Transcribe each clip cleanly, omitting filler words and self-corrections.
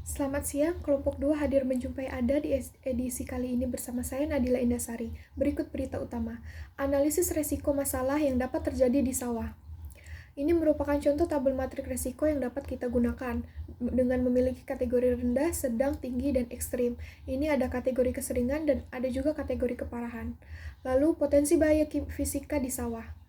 Selamat siang, kelompok 2 hadir menjumpai Anda di edisi kali ini bersama saya Nadila Indasari. Berikut berita utama. Analisis resiko masalah yang dapat terjadi di sawah. Ini merupakan contoh tabel matrik resiko yang dapat kita gunakan dengan memiliki kategori rendah, sedang, tinggi, dan ekstrim. Ini ada kategori keseringan dan ada juga kategori keparahan. Lalu potensi bahaya fisika di sawah.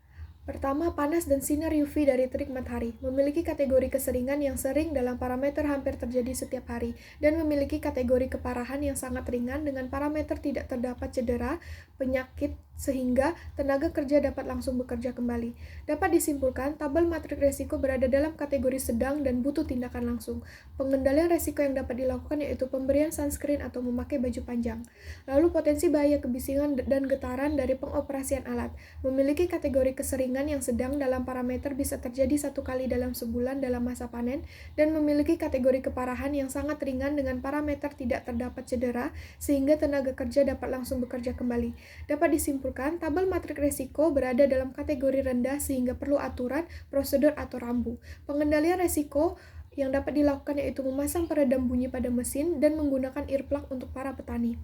Pertama, panas dan sinar UV dari terik matahari memiliki kategori keseringan yang sering dalam parameter hampir terjadi setiap hari dan memiliki kategori keparahan yang sangat ringan dengan parameter tidak terdapat cedera, penyakit, sehingga tenaga kerja dapat langsung bekerja kembali. Dapat disimpulkan, tabel matrik resiko berada dalam kategori sedang dan butuh tindakan langsung. Pengendalian resiko yang dapat dilakukan yaitu pemberian sunscreen atau memakai baju panjang. Lalu potensi bahaya kebisingan dan getaran dari pengoperasian alat memiliki kategori keseringan yang sedang dalam parameter bisa terjadi 1 kali dalam sebulan dalam masa panen dan memiliki kategori keparahan yang sangat ringan dengan parameter tidak terdapat cedera sehingga tenaga kerja dapat langsung bekerja kembali. Dapat disimpulkan, tabel matrik resiko berada dalam kategori rendah sehingga perlu aturan, prosedur, atau rambu. Pengendalian resiko yang dapat dilakukan yaitu memasang peredam bunyi pada mesin dan menggunakan earplug untuk para petani.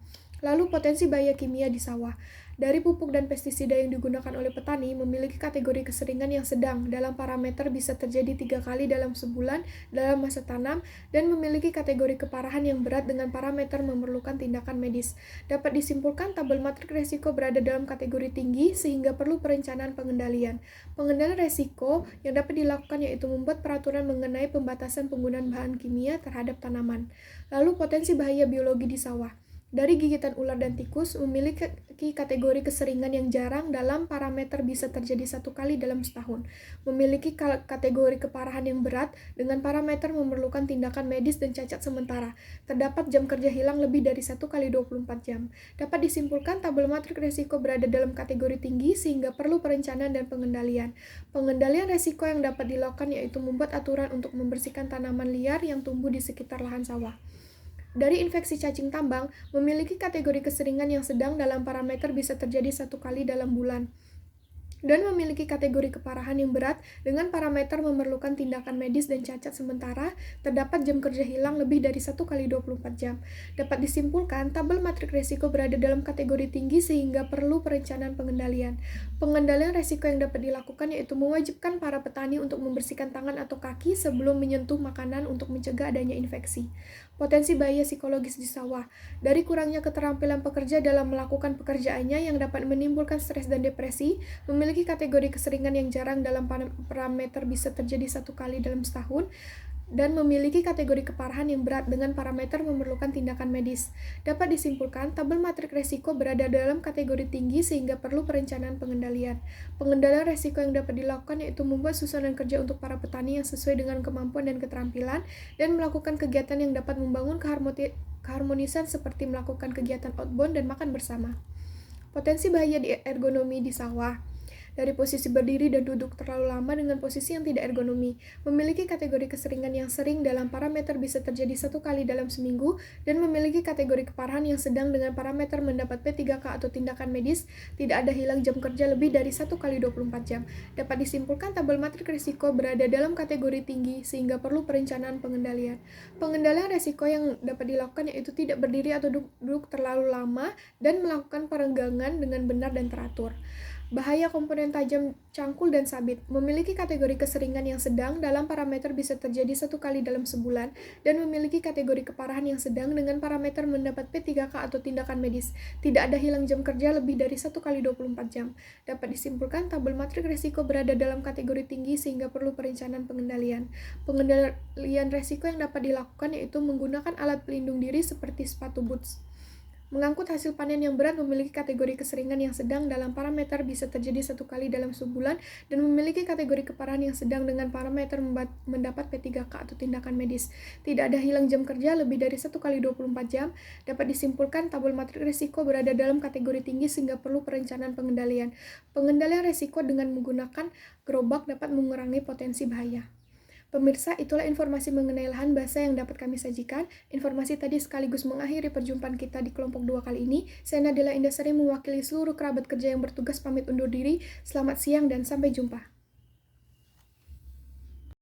Lalu potensi bahaya kimia di sawah. Dari pupuk dan pestisida yang digunakan oleh petani memiliki kategori keseringan yang sedang dalam parameter bisa terjadi 3 kali dalam sebulan dalam masa tanam dan memiliki kategori keparahan yang berat dengan parameter memerlukan tindakan medis. Dapat disimpulkan tabel matrik resiko berada dalam kategori tinggi sehingga perlu perencanaan pengendalian. Pengendalian resiko yang dapat dilakukan yaitu membuat peraturan mengenai pembatasan penggunaan bahan kimia terhadap tanaman. Lalu potensi bahaya biologi di sawah. Dari gigitan ular dan tikus memiliki kategori keseringan yang jarang dalam parameter bisa terjadi 1 kali dalam setahun. Memiliki kategori keparahan yang berat dengan parameter memerlukan tindakan medis dan cacat sementara. Terdapat jam kerja hilang lebih dari 1 kali 24 jam. Dapat disimpulkan tabel matrik resiko berada dalam kategori tinggi sehingga perlu perencanaan dan pengendalian. Pengendalian resiko yang dapat dilakukan yaitu membuat aturan untuk membersihkan tanaman liar yang tumbuh di sekitar lahan sawah. Dari infeksi cacing tambang, memiliki kategori keseringan yang sedang dalam parameter bisa terjadi 1 kali dalam bulan dan memiliki kategori keparahan yang berat dengan parameter memerlukan tindakan medis dan cacat sementara. Terdapat jam kerja hilang lebih dari 1 kali 24 jam. Dapat disimpulkan, tabel matrik resiko berada dalam kategori tinggi sehingga perlu perencanaan pengendalian. Pengendalian resiko yang dapat dilakukan yaitu mewajibkan para petani untuk membersihkan tangan atau kaki sebelum menyentuh makanan untuk mencegah adanya infeksi. Potensi bahaya psikologis di sawah. Dari kurangnya keterampilan pekerja dalam melakukan pekerjaannya yang dapat menimbulkan stres dan depresi, memiliki kategori keseringan yang jarang dalam parameter bisa terjadi 1 kali dalam setahun, dan memiliki kategori keparahan yang berat dengan parameter memerlukan tindakan medis. Dapat disimpulkan, tabel matrik resiko berada dalam kategori tinggi sehingga perlu perencanaan pengendalian. Pengendalian resiko yang dapat dilakukan yaitu membuat susunan kerja untuk para petani yang sesuai dengan kemampuan dan keterampilan dan melakukan kegiatan yang dapat membangun keharmonisan seperti melakukan kegiatan outbound dan makan bersama. Potensi bahaya di ergonomi di sawah. Dari posisi berdiri dan duduk terlalu lama dengan posisi yang tidak ergonomi, memiliki kategori keseringan yang sering dalam parameter bisa terjadi 1 kali dalam seminggu, dan memiliki kategori keparahan yang sedang dengan parameter mendapat P3K atau tindakan medis, tidak ada hilang jam kerja lebih dari 1 kali 24 jam. Dapat disimpulkan tabel matrik risiko berada dalam kategori tinggi sehingga perlu perencanaan pengendalian. Pengendalian risiko yang dapat dilakukan yaitu tidak berdiri atau duduk terlalu lama dan melakukan perenggangan dengan benar dan teratur. Bahaya komponen tajam, cangkul, dan sabit memiliki kategori keseringan yang sedang dalam parameter bisa terjadi 1 kali dalam sebulan dan memiliki kategori keparahan yang sedang dengan parameter mendapat P3K atau tindakan medis. Tidak ada hilang jam kerja lebih dari 1 kali 24 jam. Dapat disimpulkan tabel matrik risiko berada dalam kategori tinggi sehingga perlu perencanaan pengendalian. Pengendalian risiko yang dapat dilakukan yaitu menggunakan alat pelindung diri seperti sepatu boots. Mengangkut hasil panen yang berat memiliki kategori keseringan yang sedang dalam parameter bisa terjadi 1 kali dalam sebulan dan memiliki kategori keparahan yang sedang dengan parameter mendapat P3K atau tindakan medis. Tidak ada hilang jam kerja lebih dari 1 kali 24 jam. Dapat disimpulkan tabel matrik risiko berada dalam kategori tinggi sehingga perlu perencanaan pengendalian. Pengendalian risiko dengan menggunakan gerobak dapat mengurangi potensi bahaya. Pemirsa, itulah informasi mengenai lahan basah yang dapat kami sajikan. Informasi tadi sekaligus mengakhiri perjumpaan kita di kelompok 2 kali ini. Saya Nadila Indasari mewakili seluruh kerabat kerja yang bertugas pamit undur diri. Selamat siang dan sampai jumpa.